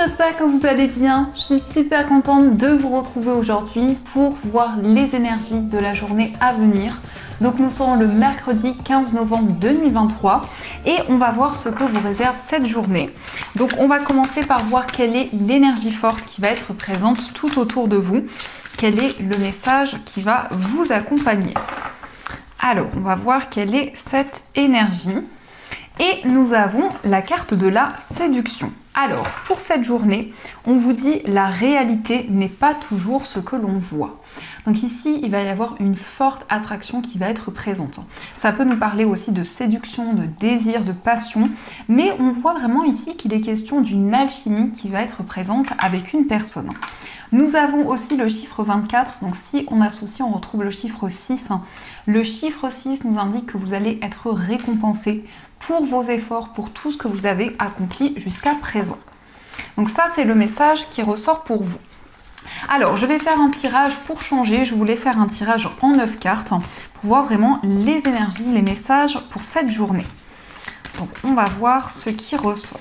j'espère que vous allez bien. Je suis super contente de vous retrouver aujourd'hui pour voir les énergies de la journée à venir. Donc nous sommes le mercredi 15 novembre 2023 et on va voir ce que vous réserve cette journée. Donc on va commencer par voir quelle est l'énergie forte qui va être présente tout autour de vous. Quel est le message qui va vous accompagner. Alors on va voir quelle est cette énergie. Et nous avons la carte de la séduction. Alors, pour cette journée, on vous dit la réalité n'est pas toujours ce que l'on voit. Donc ici, il va y avoir une forte attraction qui va être présente. Ça peut nous parler aussi de séduction, de désir, de passion, mais on voit vraiment ici qu'il est question d'une alchimie qui va être présente avec une personne. Nous avons aussi le chiffre 24, donc si on associe, on retrouve le chiffre 6. Le chiffre 6 nous indique que vous allez être récompensé pour vos efforts, pour tout ce que vous avez accompli jusqu'à présent. Donc ça, c'est le message qui ressort pour vous. Alors, je vais faire un tirage pour changer. Je voulais faire un tirage en 9 cartes pour voir vraiment les énergies, les messages pour cette journée. Donc, on va voir ce qui ressort.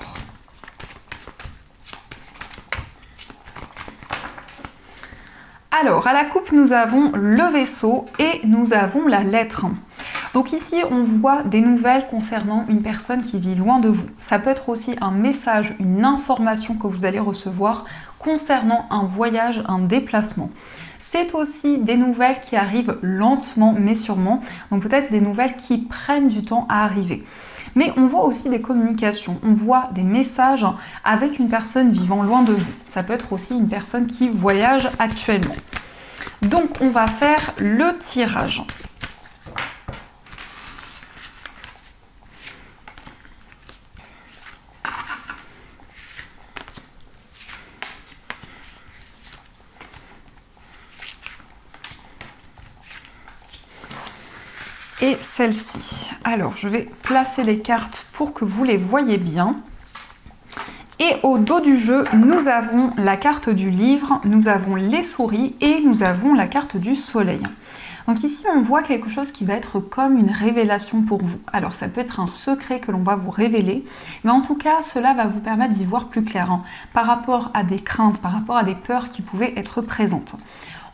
Alors, à la coupe, nous avons le vaisseau et nous avons la lettre. Donc ici, on voit des nouvelles concernant une personne qui vit loin de vous. Ça peut être aussi un message, une information que vous allez recevoir concernant un voyage, un déplacement. C'est aussi des nouvelles qui arrivent lentement mais sûrement, donc peut-être des nouvelles qui prennent du temps à arriver. Mais on voit aussi des communications, on voit des messages avec une personne vivant loin de vous. Ça peut être aussi une personne qui voyage actuellement. Donc on va faire le tirage. Et celle-ci. Alors, je vais placer les cartes pour que vous les voyez bien. Et au dos du jeu, nous avons la carte du livre, nous avons les souris et nous avons la carte du soleil. Donc ici, on voit quelque chose qui va être comme une révélation pour vous. Alors, ça peut être un secret que l'on va vous révéler, mais en tout cas, cela va vous permettre d'y voir plus clair par rapport à des craintes, par rapport à des peurs qui pouvaient être présentes.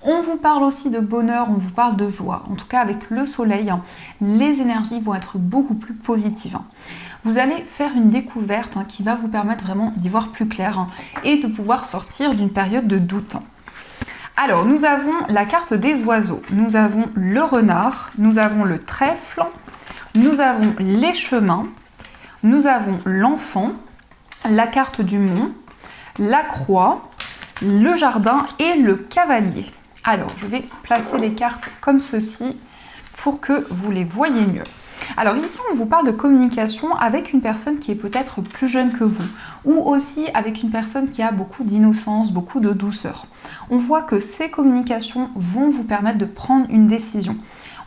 On vous parle aussi de bonheur, on vous parle de joie. En tout cas, avec le soleil, les énergies vont être beaucoup plus positives. Vous allez faire une découverte qui va vous permettre vraiment d'y voir plus clair et de pouvoir sortir d'une période de doute. Alors, nous avons la carte des oiseaux. Nous avons le renard, nous avons le trèfle, nous avons les chemins, nous avons l'enfant, la carte du mont, la croix, le jardin et le cavalier. Alors, je vais placer les cartes comme ceci pour que vous les voyez mieux. Alors ici, on vous parle de communication avec une personne qui est peut-être plus jeune que vous ou aussi avec une personne qui a beaucoup d'innocence, beaucoup de douceur. On voit que ces communications vont vous permettre de prendre une décision.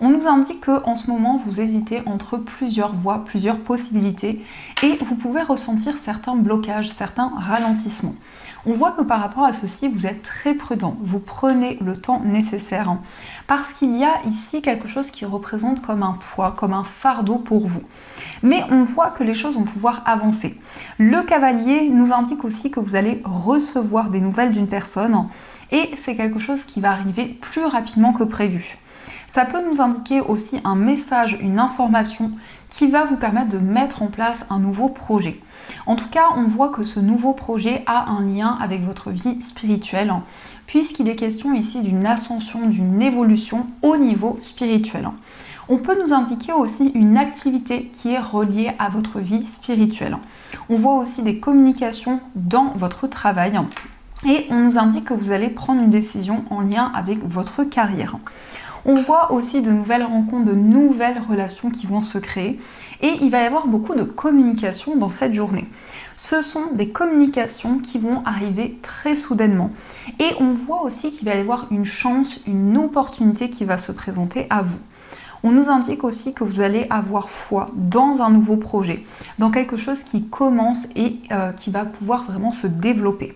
On nous indique qu'en ce moment, vous hésitez entre plusieurs voies, plusieurs possibilités et vous pouvez ressentir certains blocages, certains ralentissements. On voit que par rapport à ceci, vous êtes très prudent. Vous prenez le temps nécessaire parce qu'il y a ici quelque chose qui représente comme un poids, comme un fardeau pour vous. Mais on voit que les choses vont pouvoir avancer. Le cavalier nous indique aussi que vous allez recevoir des nouvelles d'une personne et c'est quelque chose qui va arriver plus rapidement que prévu. Ça peut nous indiquer aussi un message, une information qui va vous permettre de mettre en place un nouveau projet. En tout cas, on voit que ce nouveau projet a un lien avec votre vie spirituelle, puisqu'il est question ici d'une ascension, d'une évolution au niveau spirituel. On peut nous indiquer aussi une activité qui est reliée à votre vie spirituelle. On voit aussi des communications dans votre travail et on nous indique que vous allez prendre une décision en lien avec votre carrière. On voit aussi de nouvelles rencontres, de nouvelles relations qui vont se créer et il va y avoir beaucoup de communication dans cette journée. Ce sont des communications qui vont arriver très soudainement et on voit aussi qu'il va y avoir une chance, une opportunité qui va se présenter à vous. On nous indique aussi que vous allez avoir foi dans un nouveau projet, dans quelque chose qui commence et qui va pouvoir vraiment se développer.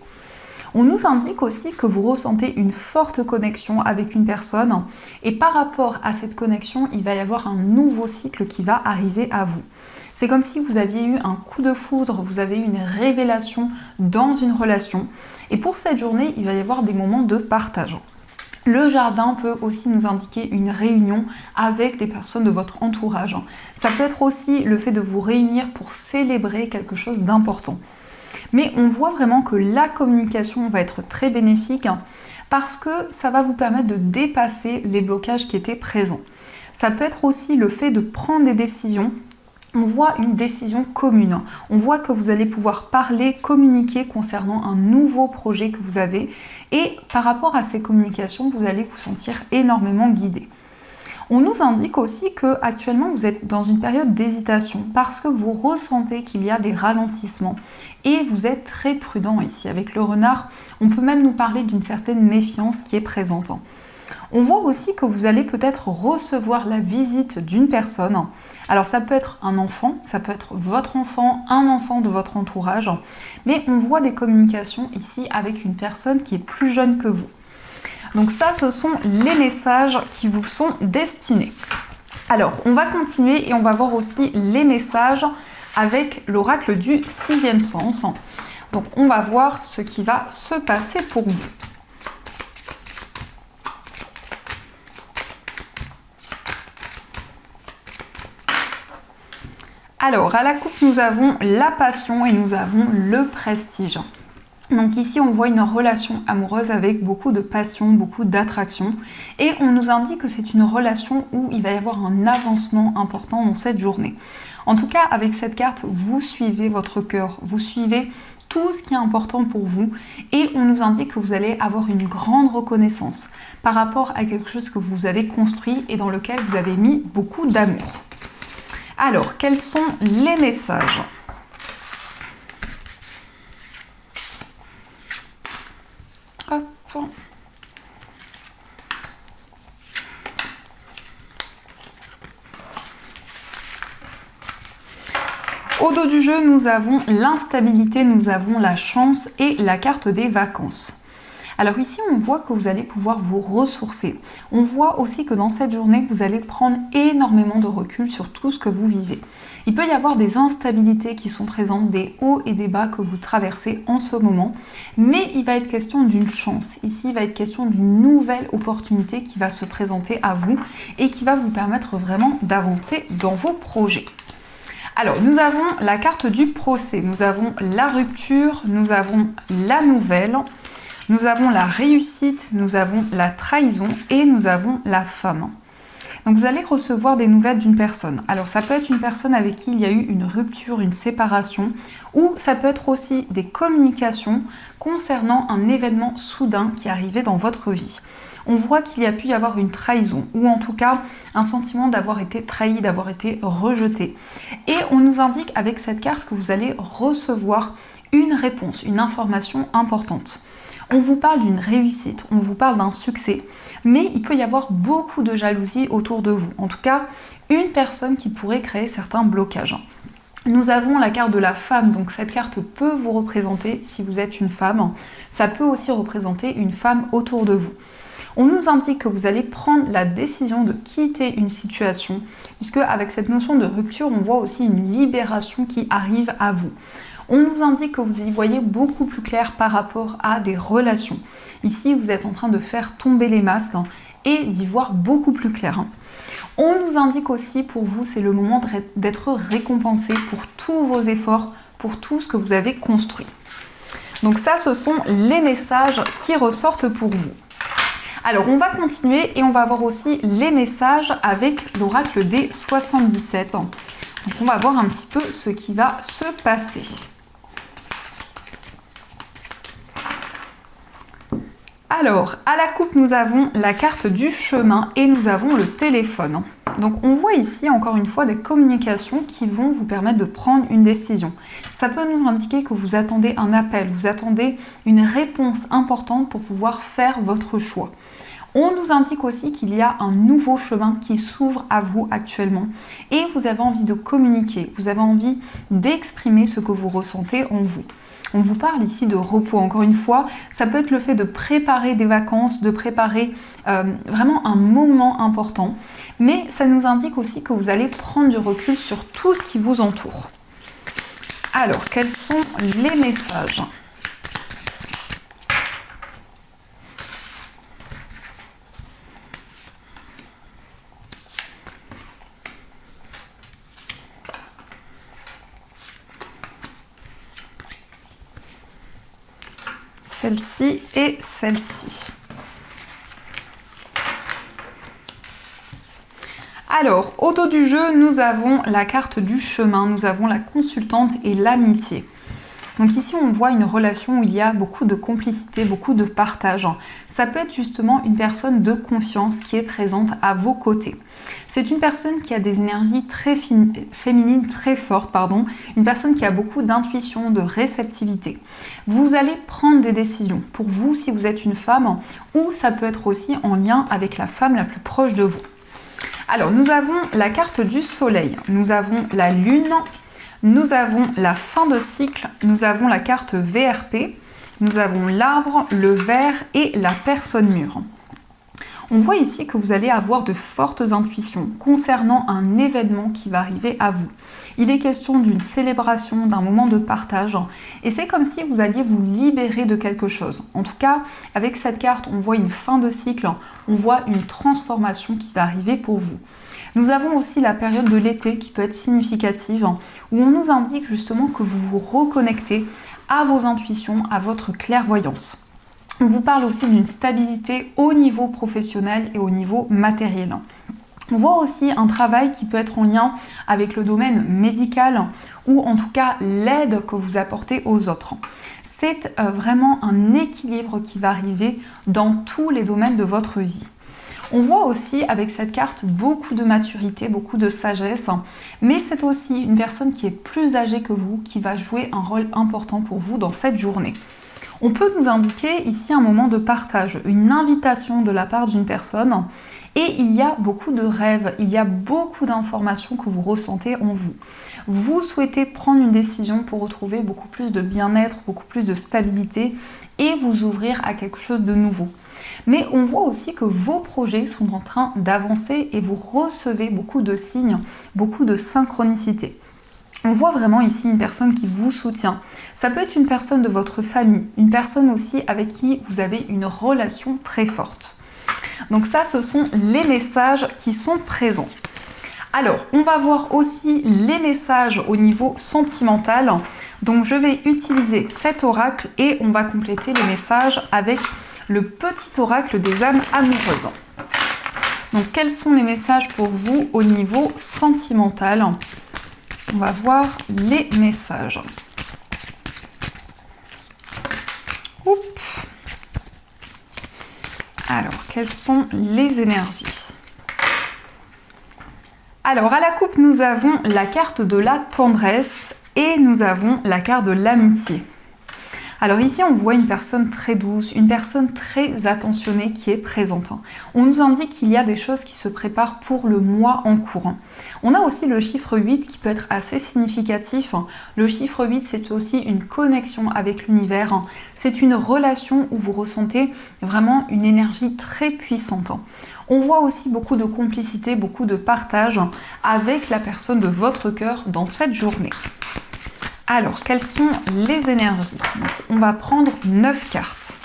On nous indique aussi que vous ressentez une forte connexion avec une personne et par rapport à cette connexion, il va y avoir un nouveau cycle qui va arriver à vous. C'est comme si vous aviez eu un coup de foudre, vous avez eu une révélation dans une relation et pour cette journée, il va y avoir des moments de partage. Le jardin peut aussi nous indiquer une réunion avec des personnes de votre entourage. Ça peut être aussi le fait de vous réunir pour célébrer quelque chose d'important. Mais on voit vraiment que la communication va être très bénéfique parce que ça va vous permettre de dépasser les blocages qui étaient présents. Ça peut être aussi le fait de prendre des décisions. On voit une décision commune. On voit que vous allez pouvoir parler, communiquer concernant un nouveau projet que vous avez. Et par rapport à ces communications, vous allez vous sentir énormément guidé. On nous indique aussi que actuellement vous êtes dans une période d'hésitation parce que vous ressentez qu'il y a des ralentissements et vous êtes très prudent ici. Avec le renard, on peut même nous parler d'une certaine méfiance qui est présente. On voit aussi que vous allez peut-être recevoir la visite d'une personne. Alors ça peut être un enfant, ça peut être votre enfant, un enfant de votre entourage, mais on voit des communications ici avec une personne qui est plus jeune que vous. Donc ça, ce sont les messages qui vous sont destinés. Alors, on va continuer et on va voir aussi les messages avec l'oracle du 6e sens. Donc, on va voir ce qui va se passer pour vous. Alors, à la coupe, nous avons la passion et nous avons le prestige. Donc ici, on voit une relation amoureuse avec beaucoup de passion, beaucoup d'attraction. Et on nous indique que c'est une relation où il va y avoir un avancement important dans cette journée. En tout cas, avec cette carte, vous suivez votre cœur, vous suivez tout ce qui est important pour vous. Et on nous indique que vous allez avoir une grande reconnaissance par rapport à quelque chose que vous avez construit et dans lequel vous avez mis beaucoup d'amour. Alors, quels sont les messages ? Hop. Au dos du jeu, nous avons l'instabilité, nous avons la chance et la carte des vacances. Alors ici, on voit que vous allez pouvoir vous ressourcer. On voit aussi que dans cette journée, vous allez prendre énormément de recul sur tout ce que vous vivez. Il peut y avoir des instabilités qui sont présentes, des hauts et des bas que vous traversez en ce moment, mais il va être question d'une chance. Ici, il va être question d'une nouvelle opportunité qui va se présenter à vous et qui va vous permettre vraiment d'avancer dans vos projets. Alors, nous avons la carte du procès, nous avons la rupture, nous avons la nouvelle, nous avons la réussite, nous avons la trahison et nous avons la femme. Donc vous allez recevoir des nouvelles d'une personne. Alors ça peut être une personne avec qui il y a eu une rupture, une séparation, ou ça peut être aussi des communications concernant un événement soudain qui est arrivé dans votre vie. On voit qu'il y a pu y avoir une trahison, ou en tout cas un sentiment d'avoir été trahi, d'avoir été rejeté. Et on nous indique avec cette carte que vous allez recevoir une réponse, une information importante. On vous parle d'une réussite, on vous parle d'un succès, mais il peut y avoir beaucoup de jalousie autour de vous. En tout cas, une personne qui pourrait créer certains blocages. Nous avons la carte de la femme, donc cette carte peut vous représenter si vous êtes une femme. Ça peut aussi représenter une femme autour de vous. On nous indique que vous allez prendre la décision de quitter une situation, puisque avec cette notion de rupture, on voit aussi une libération qui arrive à vous. On nous indique que vous y voyez beaucoup plus clair par rapport à des relations. Ici, vous êtes en train de faire tomber les masques et d'y voir beaucoup plus clair. On nous indique aussi pour vous, c'est le moment d'être récompensé pour tous vos efforts, pour tout ce que vous avez construit. Donc ça, ce sont les messages qui ressortent pour vous. Alors, on va continuer et on va voir aussi les messages avec l'oracle des 77. Donc, on va voir un petit peu ce qui va se passer. Alors, à la coupe, nous avons la carte du chemin et nous avons le téléphone. Donc, on voit ici, encore une fois, des communications qui vont vous permettre de prendre une décision. Ça peut nous indiquer que vous attendez un appel, vous attendez une réponse importante pour pouvoir faire votre choix. On nous indique aussi qu'il y a un nouveau chemin qui s'ouvre à vous actuellement et vous avez envie de communiquer, vous avez envie d'exprimer ce que vous ressentez en vous. On vous parle ici de repos, encore une fois, ça peut être le fait de préparer des vacances, de préparer vraiment un moment important, mais ça nous indique aussi que vous allez prendre du recul sur tout ce qui vous entoure. Alors, quels sont les messages ? Celle-ci et celle-ci. Alors, au dos du jeu, nous avons la carte du chemin, nous avons la consultante et l'amitié. Donc ici, on voit une relation où il y a beaucoup de complicité, beaucoup de partage. Ça peut être justement une personne de confiance qui est présente à vos côtés. C'est une personne qui a des énergies très féminines, très fortes, une personne qui a beaucoup d'intuition, de réceptivité. Vous allez prendre des décisions pour vous si vous êtes une femme, ou ça peut être aussi en lien avec la femme la plus proche de vous. Alors, nous avons la carte du soleil, nous avons la lune, nous avons la fin de cycle, nous avons la carte VRP, nous avons l'arbre, le ver et la personne mûre. On voit ici que vous allez avoir de fortes intuitions concernant un événement qui va arriver à vous. Il est question d'une célébration, d'un moment de partage, et c'est comme si vous alliez vous libérer de quelque chose. En tout cas, avec cette carte, on voit une fin de cycle, on voit une transformation qui va arriver pour vous. Nous avons aussi la période de l'été qui peut être significative, où on nous indique justement que vous vous reconnectez à vos intuitions, à votre clairvoyance. On vous parle aussi d'une stabilité au niveau professionnel et au niveau matériel. On voit aussi un travail qui peut être en lien avec le domaine médical ou en tout cas l'aide que vous apportez aux autres. C'est vraiment un équilibre qui va arriver dans tous les domaines de votre vie. On voit aussi avec cette carte beaucoup de maturité, beaucoup de sagesse, mais c'est aussi une personne qui est plus âgée que vous qui va jouer un rôle important pour vous dans cette journée. On peut nous indiquer ici un moment de partage, une invitation de la part d'une personne et il y a beaucoup de rêves, il y a beaucoup d'informations que vous ressentez en vous. Vous souhaitez prendre une décision pour retrouver beaucoup plus de bien-être, beaucoup plus de stabilité et vous ouvrir à quelque chose de nouveau. Mais on voit aussi que vos projets sont en train d'avancer et vous recevez beaucoup de signes, beaucoup de synchronicité. On voit vraiment ici une personne qui vous soutient. Ça peut être une personne de votre famille, une personne aussi avec qui vous avez une relation très forte. Donc ça, ce sont les messages qui sont présents. Alors, on va voir aussi les messages au niveau sentimental. Donc je vais utiliser cet oracle et on va compléter les messages avec le petit oracle des âmes amoureuses. Donc quels sont les messages pour vous au niveau sentimental ? On va voir les messages. Oups. Alors, quelles sont les énergies ? Alors, à la coupe, nous avons la carte de la tendresse et nous avons la carte de l'amitié. Alors ici, on voit une personne très douce, une personne très attentionnée qui est présente. On nous indique qu'il y a des choses qui se préparent pour le mois en cours. On a aussi le chiffre 8 qui peut être assez significatif. Le chiffre 8, c'est aussi une connexion avec l'univers. C'est une relation où vous ressentez vraiment une énergie très puissante. On voit aussi beaucoup de complicité, beaucoup de partage avec la personne de votre cœur dans cette journée. Alors, quelles sont les énergies ? Donc, on va prendre 9 cartes.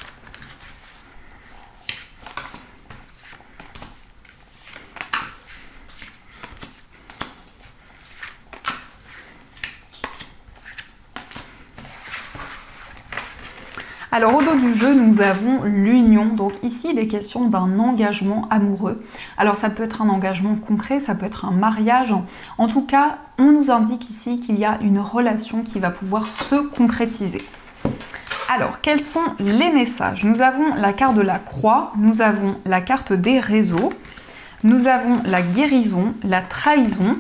Alors au dos du jeu, nous avons l'union. Donc ici, il est question d'un engagement amoureux. Alors ça peut être un engagement concret, ça peut être un mariage. En tout cas, on nous indique ici qu'il y a une relation qui va pouvoir se concrétiser. Alors, quels sont les messages ? Nous avons la carte de la croix, nous avons la carte des réseaux, nous avons la guérison, la trahison,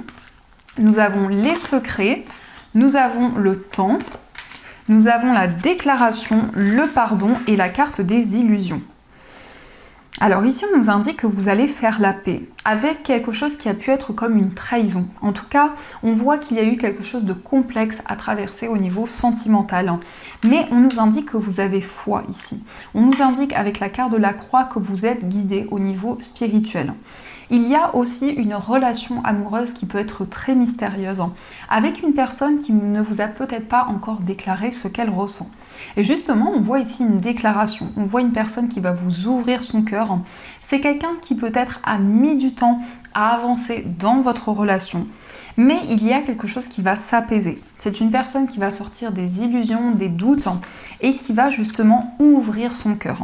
nous avons les secrets, nous avons le temps, nous avons la déclaration, le pardon et la carte des illusions. Alors ici, on nous indique que vous allez faire la paix avec quelque chose qui a pu être comme une trahison. En tout cas, on voit qu'il y a eu quelque chose de complexe à traverser au niveau sentimental. Mais on nous indique que vous avez foi ici. On nous indique avec la carte de la croix que vous êtes guidé au niveau spirituel. Il y a aussi une relation amoureuse qui peut être très mystérieuse, avec une personne qui ne vous a peut-être pas encore déclaré ce qu'elle ressent. Et justement, on voit ici une déclaration, on voit une personne qui va vous ouvrir son cœur. C'est quelqu'un qui peut-être a mis du temps à avancer dans votre relation, mais il y a quelque chose qui va s'apaiser. C'est une personne qui va sortir des illusions, des doutes, et qui va justement ouvrir son cœur.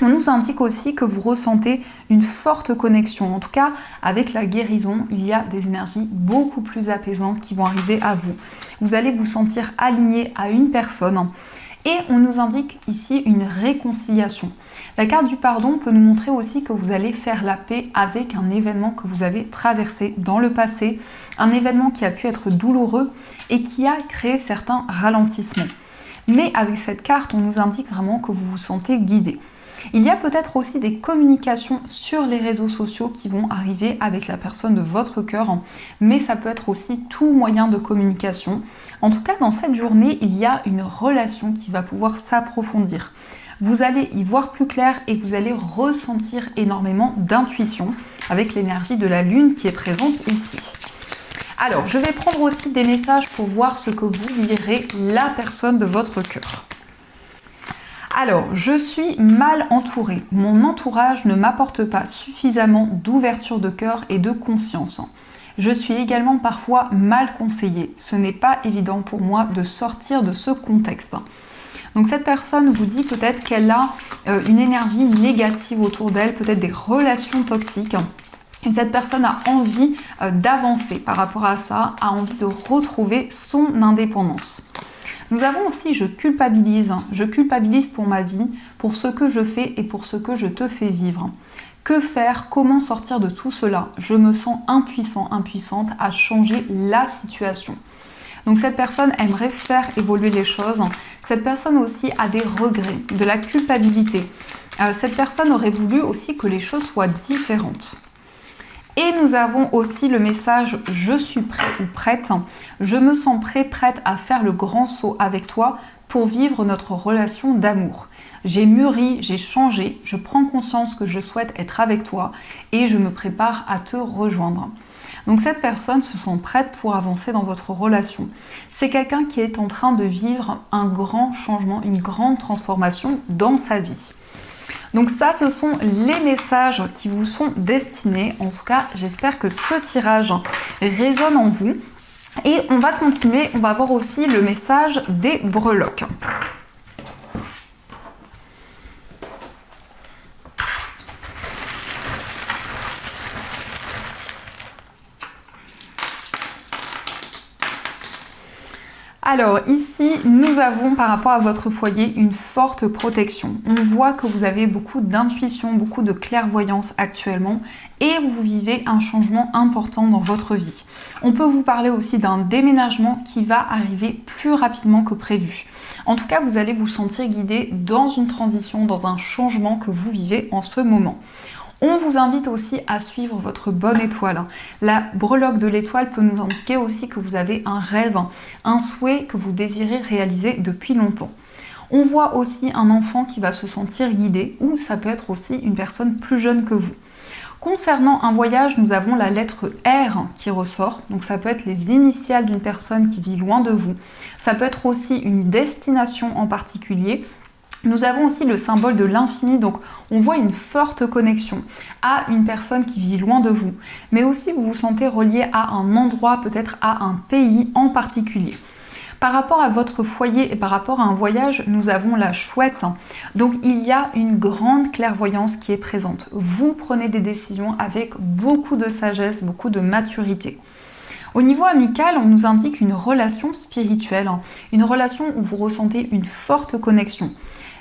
On nous indique aussi que vous ressentez une forte connexion. En tout cas, avec la guérison, il y a des énergies beaucoup plus apaisantes qui vont arriver à vous. Vous allez vous sentir aligné à une personne. Et on nous indique ici une réconciliation. La carte du pardon peut nous montrer aussi que vous allez faire la paix avec un événement que vous avez traversé dans le passé, un événement qui a pu être douloureux et qui a créé certains ralentissements. Mais avec cette carte, on nous indique vraiment que vous vous sentez guidé. Il y a peut-être aussi des communications sur les réseaux sociaux qui vont arriver avec la personne de votre cœur, mais ça peut être aussi tout moyen de communication. En tout cas, dans cette journée, il y a une relation qui va pouvoir s'approfondir. Vous allez y voir plus clair et vous allez ressentir énormément d'intuition avec l'énergie de la lune qui est présente ici. Alors, je vais prendre aussi des messages pour voir ce que vous direz la personne de votre cœur. Alors, je suis mal entourée. Mon entourage ne m'apporte pas suffisamment d'ouverture de cœur et de conscience. Je suis également parfois mal conseillée. Ce n'est pas évident pour moi de sortir de ce contexte. Donc cette personne vous dit peut-être qu'elle a une énergie négative autour d'elle, peut-être des relations toxiques. Et cette personne a envie d'avancer par rapport à ça, a envie de retrouver son indépendance. Nous avons aussi je culpabilise pour ma vie, pour ce que je fais et pour ce que je te fais vivre. Que faire? Comment sortir de tout cela? Je me sens impuissant, impuissante à changer la situation. Donc cette personne aimerait faire évoluer les choses. Cette personne aussi a des regrets, de la culpabilité. Cette personne aurait voulu aussi que les choses soient différentes. Et nous avons aussi le message « Je suis prêt ou prête ». Je me sens prêt, prête à faire le grand saut avec toi pour vivre notre relation d'amour. J'ai mûri, j'ai changé, je prends conscience que je souhaite être avec toi et je me prépare à te rejoindre. Donc cette personne se sent prête pour avancer dans votre relation. C'est quelqu'un qui est en train de vivre un grand changement, une grande transformation dans sa vie. Donc ça, ce sont les messages qui vous sont destinés. En tout cas, j'espère que ce tirage résonne en vous. Et on va continuer, on va voir aussi le message des breloques. Alors ici, nous avons par rapport à votre foyer une forte protection. On voit que vous avez beaucoup d'intuition, beaucoup de clairvoyance actuellement et vous vivez un changement important dans votre vie. On peut vous parler aussi d'un déménagement qui va arriver plus rapidement que prévu. En tout cas, vous allez vous sentir guidé dans une transition, dans un changement que vous vivez en ce moment. On vous invite aussi à suivre votre bonne étoile. La breloque de l'étoile peut nous indiquer aussi que vous avez un rêve, un souhait que vous désirez réaliser depuis longtemps. On voit aussi un enfant qui va se sentir guidé ou ça peut être aussi une personne plus jeune que vous. Concernant un voyage, nous avons la lettre R qui ressort. Donc ça peut être les initiales d'une personne qui vit loin de vous. Ça peut être aussi une destination en particulier. Nous avons aussi le symbole de l'infini, donc on voit une forte connexion à une personne qui vit loin de vous, mais aussi vous vous sentez relié à un endroit, peut-être à un pays en particulier. Par rapport à votre foyer et par rapport à un voyage, nous avons la chouette, donc il y a une grande clairvoyance qui est présente. Vous prenez des décisions avec beaucoup de sagesse, beaucoup de maturité. Au niveau amical, on nous indique une relation spirituelle, une relation où vous ressentez une forte connexion.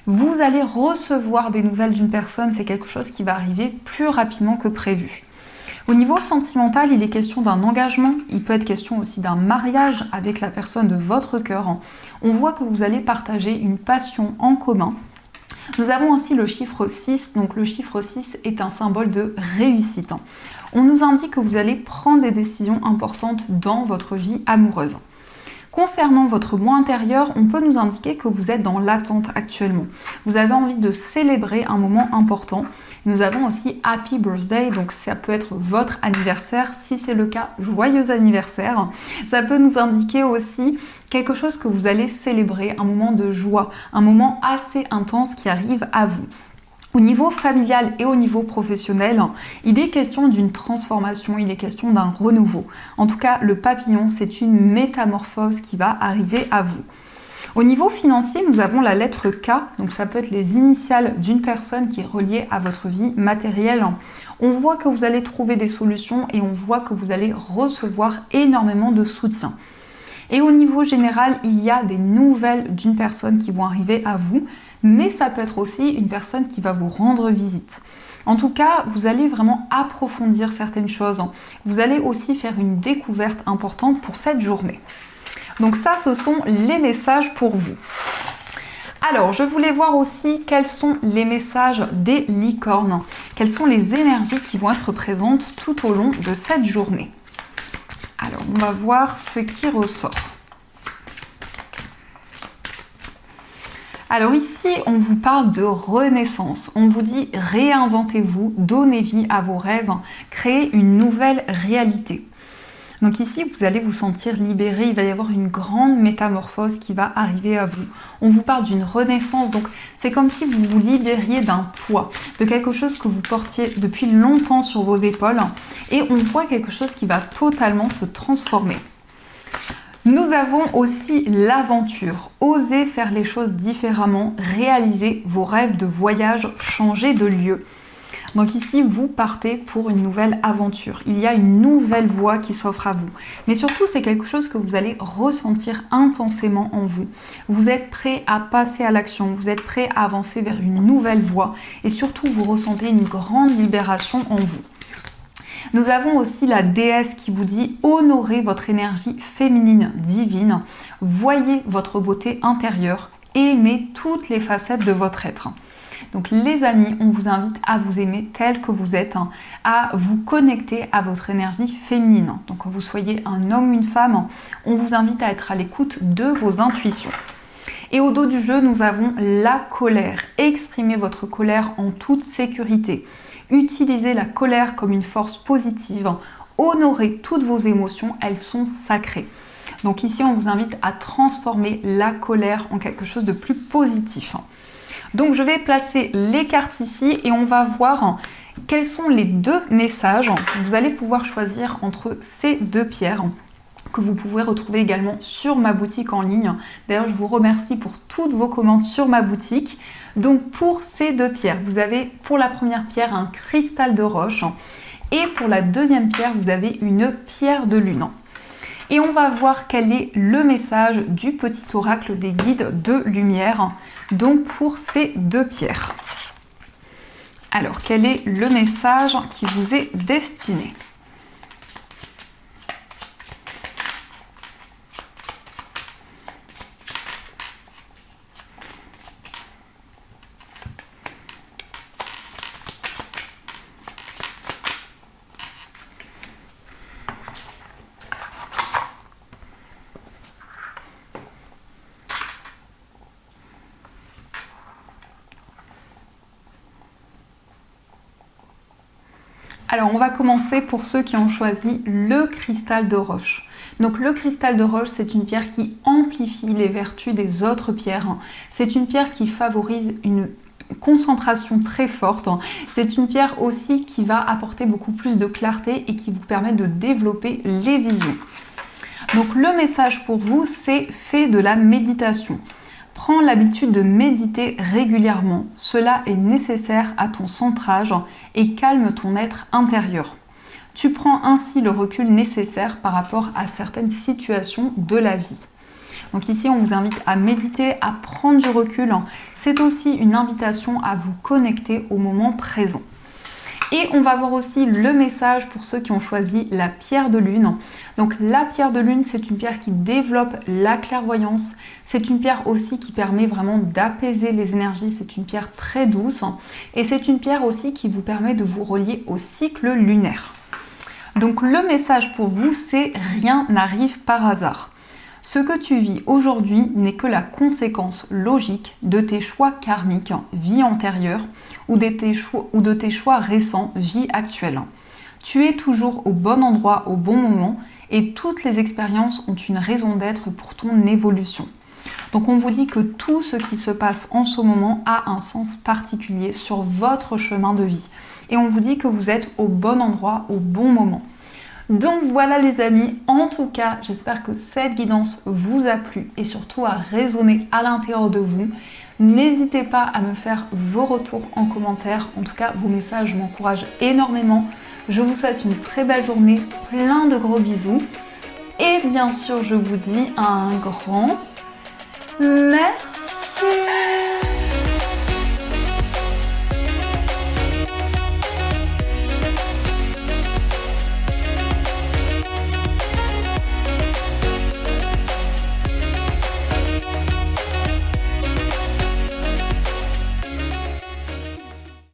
Vous allez recevoir des nouvelles d'une personne, c'est quelque chose qui va arriver plus rapidement que prévu. Au niveau sentimental, il est question d'un engagement, il peut être question aussi d'un mariage avec la personne de votre cœur. On voit que vous allez partager une passion en commun. Nous avons aussi le chiffre 6, donc le chiffre 6 est un symbole de réussite. On nous indique que vous allez prendre des décisions importantes dans votre vie amoureuse. Concernant votre moi intérieur, on peut nous indiquer que vous êtes dans l'attente actuellement. Vous avez envie de célébrer un moment important. Nous avons aussi Happy Birthday, donc ça peut être votre anniversaire. Si c'est le cas, joyeux anniversaire. Ça peut nous indiquer aussi quelque chose que vous allez célébrer, un moment de joie, un moment assez intense qui arrive à vous. Au niveau familial et au niveau professionnel, il est question d'une transformation, il est question d'un renouveau. En tout cas, le papillon, c'est une métamorphose qui va arriver à vous. Au niveau financier, nous avons la lettre K, donc ça peut être les initiales d'une personne qui est reliée à votre vie matérielle. On voit que vous allez trouver des solutions et on voit que vous allez recevoir énormément de soutien. Et au niveau général, il y a des nouvelles d'une personne qui vont arriver à vous, mais ça peut être aussi une personne qui va vous rendre visite. En tout cas, vous allez vraiment approfondir certaines choses. Vous allez aussi faire une découverte importante pour cette journée. Donc ça, ce sont les messages pour vous. Alors, je voulais voir aussi quels sont les messages des licornes. Quelles sont les énergies qui vont être présentes tout au long de cette journée. Alors, on va voir ce qui ressort. Alors ici, on vous parle de renaissance. On vous dit réinventez-vous, donnez vie à vos rêves, créez une nouvelle réalité. Donc ici, vous allez vous sentir libéré, il va y avoir une grande métamorphose qui va arriver à vous. On vous parle d'une renaissance, donc c'est comme si vous vous libériez d'un poids, de quelque chose que vous portiez depuis longtemps sur vos épaules, et on voit quelque chose qui va totalement se transformer. Nous avons aussi l'aventure. Osez faire les choses différemment, réaliser vos rêves de voyage, changer de lieu. Donc ici, vous partez pour une nouvelle aventure. Il y a une nouvelle voie qui s'offre à vous. Mais surtout, c'est quelque chose que vous allez ressentir intensément en vous. Vous êtes prêt à passer à l'action, vous êtes prêt à avancer vers une nouvelle voie. Et surtout, vous ressentez une grande libération en vous. Nous avons aussi la déesse qui vous dit honorez votre énergie féminine divine, voyez votre beauté intérieure, aimez toutes les facettes de votre être. Donc les amis, on vous invite à vous aimer tel que vous êtes, à vous connecter à votre énergie féminine. Donc que vous soyez un homme ou une femme, on vous invite à être à l'écoute de vos intuitions. Et au dos du jeu, nous avons la colère. Exprimez votre colère en toute sécurité. Utilisez la colère comme une force positive. Honorez toutes vos émotions, elles sont sacrées. Donc ici, on vous invite à transformer la colère en quelque chose de plus positif. Donc je vais placer les cartes ici et on va voir quels sont les deux messages. Vous allez pouvoir choisir entre ces deux pierres que vous pouvez retrouver également sur ma boutique en ligne. D'ailleurs, je vous remercie pour toutes vos commandes sur ma boutique. Donc pour ces deux pierres, vous avez pour la première pierre un cristal de roche et pour la deuxième pierre, vous avez une pierre de lune. Et on va voir quel est le message du petit oracle des guides de lumière, donc pour ces deux pierres. Alors, quel est le message qui vous est destiné ? Alors, on va commencer pour ceux qui ont choisi le cristal de roche. Donc, le cristal de roche, c'est une pierre qui amplifie les vertus des autres pierres. C'est une pierre qui favorise une concentration très forte. C'est une pierre aussi qui va apporter beaucoup plus de clarté et qui vous permet de développer les visions. Donc, le message pour vous, c'est fais de la méditation. Prends l'habitude de méditer régulièrement. Cela est nécessaire à ton centrage et calme ton être intérieur. Tu prends ainsi le recul nécessaire par rapport à certaines situations de la vie. Donc ici, on vous invite à méditer, à prendre du recul. C'est aussi une invitation à vous connecter au moment présent. Et on va voir aussi le message pour ceux qui ont choisi la pierre de lune. Donc la pierre de lune, c'est une pierre qui développe la clairvoyance. C'est une pierre aussi qui permet vraiment d'apaiser les énergies. C'est une pierre très douce. Et c'est une pierre aussi qui vous permet de vous relier au cycle lunaire. Donc le message pour vous, c'est rien n'arrive par hasard. Ce que tu vis aujourd'hui n'est que la conséquence logique de tes choix karmiques, vie antérieure, ou de tes choix récents, vie actuelle. Tu es toujours au bon endroit au bon moment et toutes les expériences ont une raison d'être pour ton évolution. Donc on vous dit que tout ce qui se passe en ce moment a un sens particulier sur votre chemin de vie. Et on vous dit que vous êtes au bon endroit au bon moment. Donc voilà les amis, en tout cas, j'espère que cette guidance vous a plu et surtout a résonné à l'intérieur de vous. N'hésitez pas à me faire vos retours en commentaire. En tout cas, vos messages m'encouragent énormément. Je vous souhaite une très belle journée, plein de gros bisous. Et bien sûr, je vous dis un grand merci.